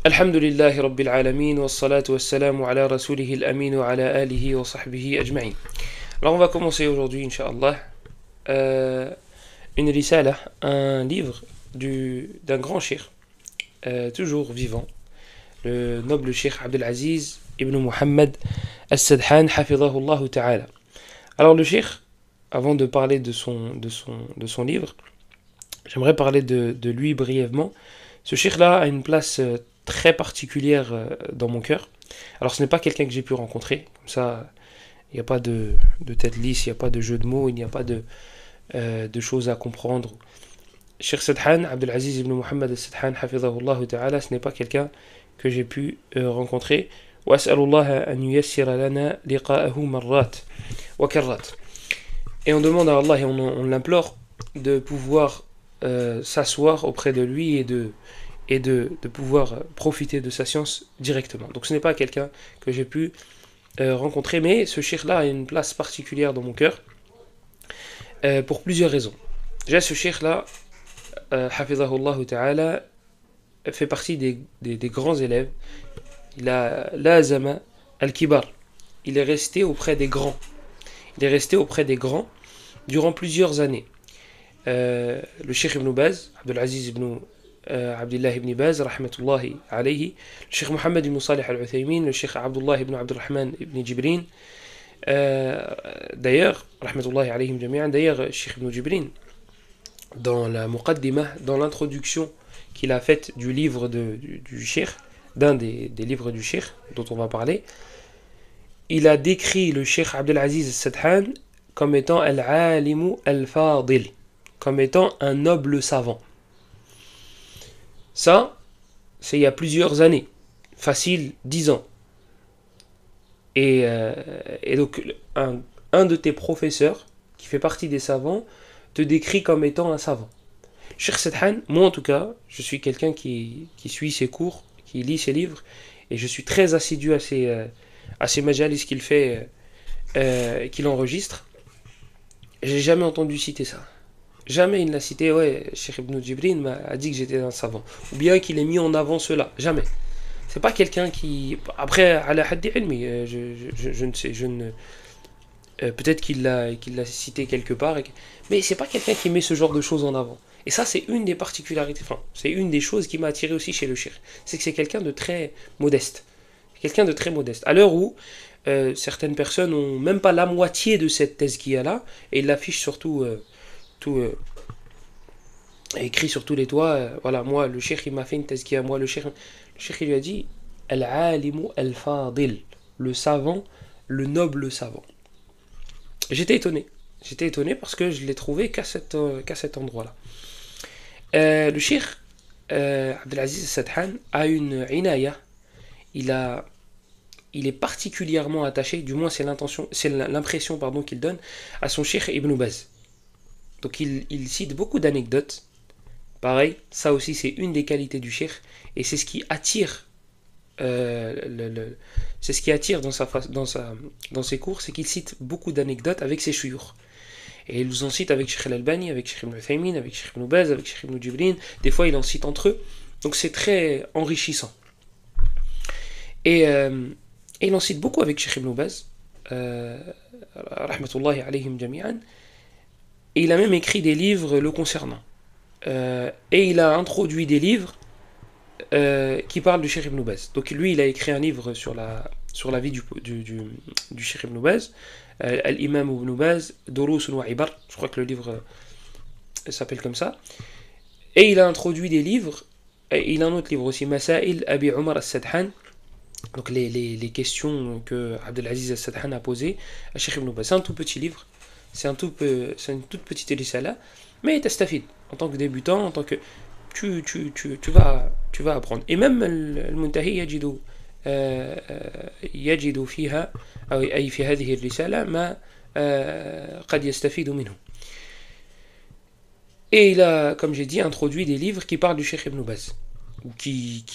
Alhamdulillahi Rabbil Alamin, wa salatu wa salamu ala rasulihi al-amin wa ala alihi wa sahbihi ajma'in. Alors on va commencer aujourd'hui, Inch'Allah, une risala, un livre d'un grand cheikh, toujours vivant, le noble cheikh Abdelaziz ibn Muhammad al-Sadhan, hafidhahullah ta'ala. Alors le cheikh, avant de parler de son livre, j'aimerais parler de lui brièvement. Ce cheikh-là a une place très particulière dans mon cœur. Alors ce n'est pas quelqu'un que j'ai pu rencontrer, comme ça il n'y a pas de tête lisse, il n'y a pas de jeu de mots, il n'y a pas de choses à comprendre. Cheikh Sadhan, Abdelaziz ibn Muhammad al-Sadhan, hafidhahullah ta'ala, ce n'est pas quelqu'un que j'ai pu rencontrer. وأسأل أن ييسر لنا لقاءه مرات وكرات. Et on demande à Allah et on l'implore de pouvoir s'asseoir auprès de lui et de pouvoir profiter de sa science directement. Donc ce n'est pas quelqu'un que j'ai pu rencontrer, mais ce cheikh-là a une place particulière dans mon cœur pour plusieurs raisons. Déjà, ce cheikh-là, hafidhahullah ta'ala, fait partie des grands élèves. Il a l'azama al-kibar. Il est resté auprès des grands. Il est resté auprès des grands durant plusieurs années. Le cheikh ibn Baz, Abdelaziz ibn Abdullah ibn Baz, rahmatullahi alayhi, le cheikh Mohammed ibn Salih al-Uthaymin, le cheikh Abdullah ibn Abdurrahman ibn Jibrin. D'ailleurs, rahmatullahi alayhim jami'an, d'ailleurs, cheikh ibn Jibrin, dans la muqaddimah, dans l'introduction qu'il a faite du livre du cheikh, d'un des livres du cheikh dont on va parler, il a décrit le cheikh Abdelaziz al-Sadhan comme étant al-alimu al-fadil, comme étant un noble savant. Ça, c'est il y a plusieurs années, facile 10 ans. Et donc, un de tes professeurs, qui fait partie des savants, te décrit comme étant un savant. Cheikh Sadhan, moi en tout cas, je suis quelqu'un qui suit ses cours, qui lit ses livres, et je suis très assidu à ces majalis qu'il fait, qu'il enregistre. J'ai jamais entendu citer ça. Jamais il n'a cité, ouais, Cheikh Ibn Jibrin m'a dit que j'étais un savant. Ou bien qu'il ait mis en avant cela. Jamais. C'est pas quelqu'un qui. Après, ala haddi ilmi, je ne sais, peut-être qu'il l'a cité quelque part, mais c'est pas quelqu'un qui met ce genre de choses en avant. Et ça, c'est une des particularités, enfin, c'est une des choses qui m'a attiré aussi chez le cheikh. C'est que c'est quelqu'un de très modeste. Quelqu'un de très modeste. À l'heure où certaines personnes n'ont même pas la moitié de cette thèse qu'il y a là, et ils l'affichent surtout. Écrit sur tous les toits, voilà, moi, le cheikh, il m'a fait une thèse qui a moi, le cheikh, il lui a dit Al-alimu al-fadil, le savant, le noble savant. J'étais étonné parce que je l'ai trouvé qu'à cet endroit-là. Le cheikh Abdelaziz Sadhan a une inaya, il est particulièrement attaché, du moins c'est l'impression pardon, qu'il donne à son cheikh Ibn Baz. Donc il cite beaucoup d'anecdotes. Pareil, ça aussi c'est une des qualités du cheikh et c'est ce qui attire c'est ce qui attire dans ses cours, c'est qu'il cite beaucoup d'anecdotes avec ses chouyours. Et il vous en cite avec Cheikh Al-Albani, avec Cheikh Ibn Uthaymin, avec Cheikh Ibn Baz, avec Cheikh Ibn Jibrin. Des fois il en cite entre eux. Donc c'est très enrichissant. Et il en cite beaucoup avec Cheikh Ibn Baz, rahmatullahi alayhim jami'an. Et il a même écrit des livres le concernant. Et il a introduit des livres qui parlent du Cheikh Ibn Baz. Donc lui, il a écrit un livre sur la vie du Cheikh Ibn Baz, Al-Imam Ibn Baz, Durusun wa Ibar, je crois que le livre s'appelle comme ça. Et il a introduit des livres, et il a un autre livre aussi, Masail Abi Umar al-Sadhan, donc les questions que Abdelaziz al-Sadhan a posées à Cheikh Ibn Baz. C'est un tout petit livre, c'est une toute petite risala, mais tastafid, en tant que débutant, en tant que tu vas apprendre. Et même le Muntahi يجد فيها أي في هذه الرسالة ما قد يستفيد منه. Et il a, comme j'ai dit, introduit des livres qui parlent du Cheikh Ibn Baz, ou qui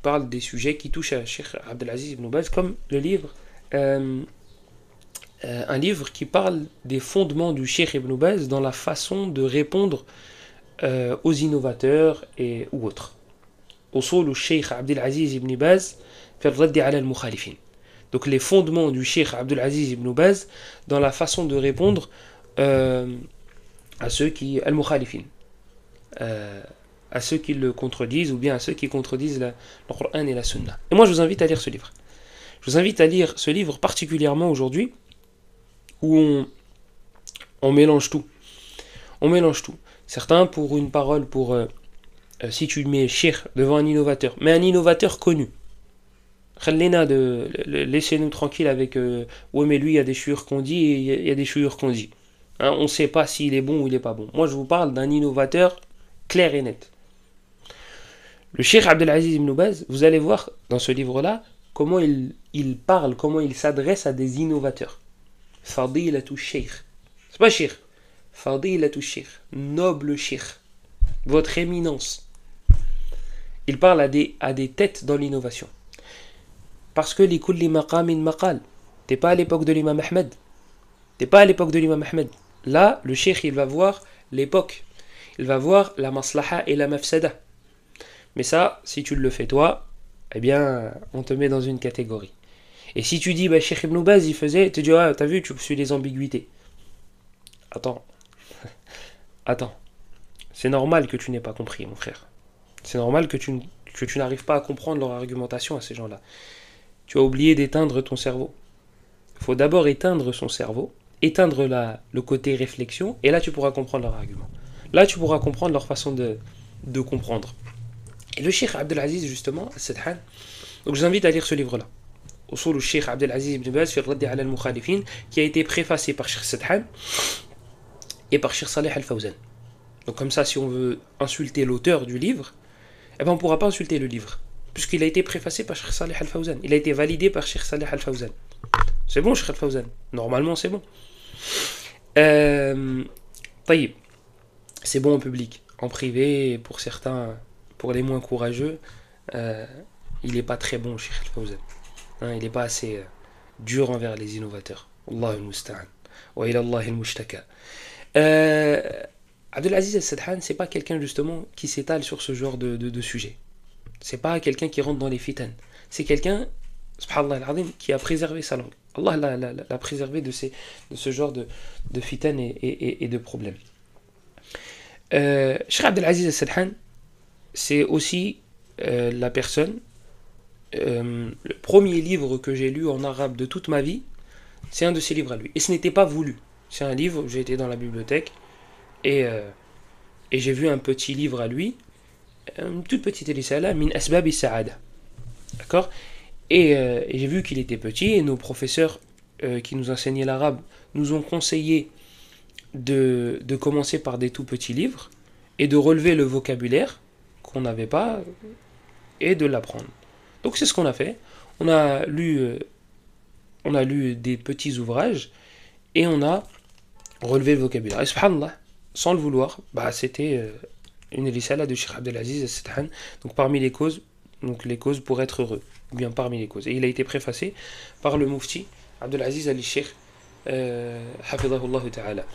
parlent des sujets qui touchent à Cheikh Abdelaziz Ibn Baz, comme le livre un livre qui parle des fondements du Cheikh Ibn Baz dans la façon de répondre aux innovateurs ou autres. أصول الشيخ عبد العزيز ibn Baz في الرد على المخالفين. Donc les fondements du Cheikh Abdul Aziz ibn Baz dans la façon de répondre à ceux qui al-mukhalifin, à ceux qui le contredisent ou bien à ceux qui contredisent le Coran et la Sunna. Et moi je vous invite à lire ce livre. Je vous invite à lire ce livre particulièrement aujourd'hui où on mélange tout. On mélange tout. Certains pour une parole, si tu mets Cheikh devant un innovateur, mais un innovateur connu. Laissez-nous tranquille avec ouais mais lui il y a des chouïrs qu'on dit et il y a des chouïrs qu'on dit. Hein, on ne sait pas s'il est bon ou il n'est pas bon. Moi je vous parle d'un innovateur clair et net. Le Cheikh Abdelaziz ibn Baz, vous allez voir dans ce livre-là comment il parle, comment il s'adresse à des innovateurs. Fadilatu Cheikh. C'est pas Cheikh. Fadilatu Cheikh. Noble Cheikh. Votre éminence. Il parle à des têtes dans l'innovation. Parce que li kulli maqamin maqal. T'es pas à l'époque de l'imam Ahmed. T'es pas à l'époque de l'imam Ahmed. Là, le cheikh, il va voir l'époque. Il va voir la maslaha et la mafsada. Mais ça, si tu le fais toi, eh bien, on te met dans une catégorie. Et si tu dis, bah, Cheikh Ibn Baz, il faisait, tu te dis, ah, t'as vu, tu suis les ambiguïtés. Attends. Attends. C'est normal que tu n'aies pas compris, mon frère. C'est normal que tu n'arrives pas à comprendre leur argumentation à ces gens-là. Tu as oublié d'éteindre ton cerveau. Il faut d'abord éteindre son cerveau, éteindre le côté réflexion, et là tu pourras comprendre leur argument. Là tu pourras comprendre leur façon de comprendre. Et le Cheikh Abdelaziz, justement, As-Sadhan, donc je vous invite à lire ce livre-là. Usul al-Cheikh Abdelaziz ibn Baz fi al-Radd ala al-Mukhalifin, qui a été préfacé par Cheikh Sadhan et par Cheikh Saleh Al-Fawzan. Donc comme ça, si on veut insulter l'auteur du livre, eh ben on ne pourra pas insulter le livre. Puisqu'il a été préfacé par Cheikh Saleh Al-Fawzan. Il a été validé par Cheikh Saleh Al-Fawzan. C'est bon, Cheikh Al-Fawzan. Normalement, c'est bon. Taïb. C'est bon en public. En privé, pour certains, pour les moins courageux, il n'est pas très bon, Cheikh Al-Fawzan. Hein, il n'est pas assez dur envers les innovateurs. Allahu al-musta'an. Wa ila Allah al-mushtaka. Abdelaziz As-Sadhan, c'est pas quelqu'un justement qui s'étale sur ce genre de sujet. C'est pas quelqu'un qui rentre dans les fitan. C'est quelqu'un, subhanallah al-azim, qui a préservé sa langue. Allah l'a préservé de ce genre de fitan et de problèmes. Cheikh Abdelaziz As-Sadhan, c'est aussi la personne, le premier livre que j'ai lu en arabe de toute ma vie, c'est un de ses livres à lui. Et ce n'était pas voulu. C'est un livre où j'ai été dans la bibliothèque et j'ai vu un petit livre à lui, une toute petite risala, min asbab as-sa'ada. D'accord ? Et j'ai vu qu'il était petit et nos professeurs qui nous enseignaient l'arabe nous ont conseillé de commencer par des tout petits livres et de relever le vocabulaire qu'on n'avait pas et de l'apprendre. Donc c'est ce qu'on a fait. On a lu des petits ouvrages et on a relevé le vocabulaire. Et subhanallah, sans le vouloir, c'était une risala de Cheikh Abdelaziz As-Sadhan, donc parmi les causes pour être heureux, ou bien parmi les causes. Et il a été préfacé par le Mufti Abdelaziz Ali-Sheikh Hafidahullah Ta'ala.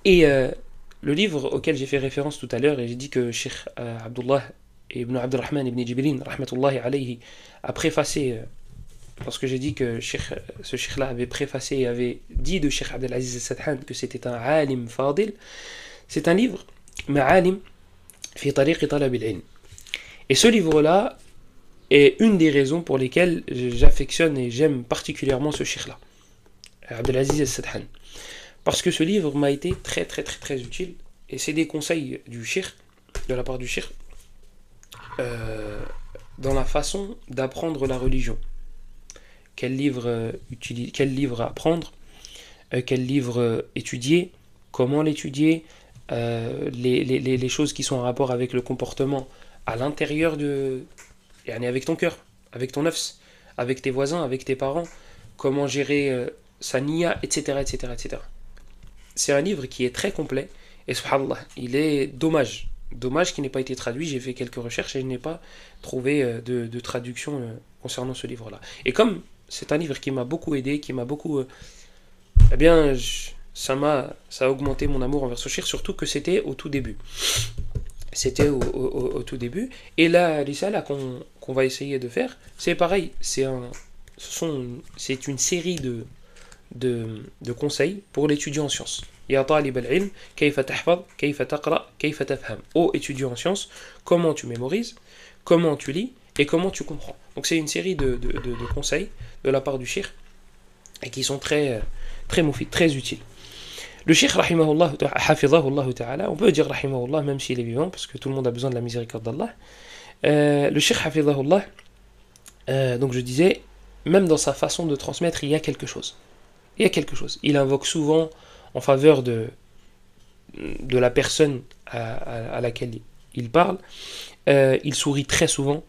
Et le livre auquel j'ai fait référence tout à l'heure, et j'ai dit que Cheikh Abdullah ibn Abdurrahman ibn Jibrin, rahmatullahi alayhi, a préfacé, lorsque j'ai dit que ce Cheikh-là avait préfacé et avait dit de Cheikh Abdelaziz As-Sadhan que c'était un alim fadil, c'est un livre, Ma'alim fi tariq talab al-ilm. Et ce livre-là est une des raisons pour lesquelles j'affectionne et j'aime particulièrement ce Cheikh-là, Abdelaziz As-Sadhan. Parce que ce livre m'a été très très très très utile, et c'est des conseils du Cheikh, de la part du Cheikh, dans la façon d'apprendre la religion. Quel livre apprendre, quel livre étudier, comment l'étudier, les choses qui sont en rapport avec le comportement à l'intérieur avec ton cœur, avec ton nafs, avec tes voisins, avec tes parents, comment gérer sa niya, etc., etc., etc. C'est un livre qui est très complet et subhanallah, il est dommage qu'il n'ait pas été traduit. J'ai fait quelques recherches et je n'ai pas trouvé de traduction concernant ce livre-là. Et comme c'est un livre qui m'a beaucoup aidé, qui m'a beaucoup... ça a augmenté mon amour envers ce cheikh, surtout que c'était au tout début. C'était au tout début. Et la risala qu'on va essayer de faire, c'est pareil. C'est une série de conseils pour l'étudiant en sciences. Ya talib al-ilm, kayfa tahfaz, kayfa taqra, kayfa tafham. Ô étudiant en sciences, comment tu mémorises, comment tu lis et comment tu comprends. Donc c'est une série de conseils de la part du cheikh et qui sont très moufid, très utiles. Le cheikh rahimahullah, hafidhahullah ta'ala, on peut dire rahimahullah même s'il est vivant parce que tout le monde a besoin de la miséricorde d'Allah. Le cheikh hafidhahullah, donc je disais, même dans sa façon de transmettre, il y a quelque chose. Il y a quelque chose. Il invoque souvent en faveur de la personne à laquelle il parle. Il sourit très souvent.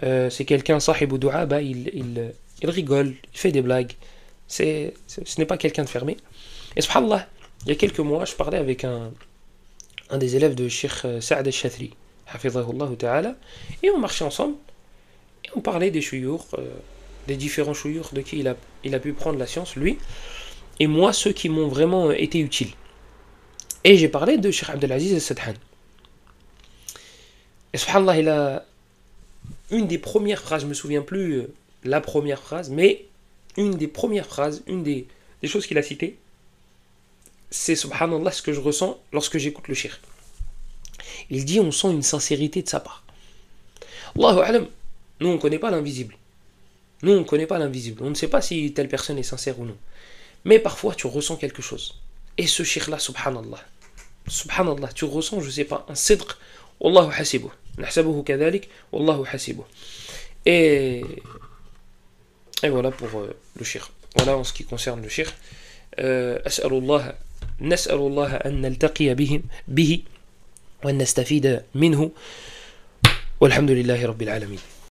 C'est quelqu'un, sahibou du'a, il rigole, il fait des blagues. Ce n'est pas quelqu'un de fermé. Et subhanallah, il y a quelques mois, je parlais avec un des élèves de Cheikh Saad al-Shathri, hafidhahullah ta'ala, et on marchait ensemble, et on parlait des chouyours, des différents chouyours de qui il a pu prendre la science, lui, et moi, ceux qui m'ont vraiment été utiles. Et j'ai parlé de Cheikh Abdelaziz al-Sadhan. Et subhanallah, il a une des premières phrases, je ne me souviens plus la première phrase, mais une des premières phrases, une des choses qu'il a citées, c'est subhanallah ce que je ressens lorsque j'écoute le cheikh. Il dit on sent une sincérité de sa part. Allahu alam, nous on ne connaît pas l'invisible. Nous on ne connaît pas l'invisible. On ne sait pas si telle personne est sincère ou non. Mais parfois tu ressens quelque chose. Et ce cheikh là, subhanallah, tu ressens, je ne sais pas, un sidq. Wallahu hasibuh. Nahsabuhu kadhalik, wallahu hasibuh. Et voilà pour le cheikh. Voilà en ce qui concerne le cheikh. نسأل الله أن نلتقي به وأن نستفيد منه والحمد لله رب العالمين.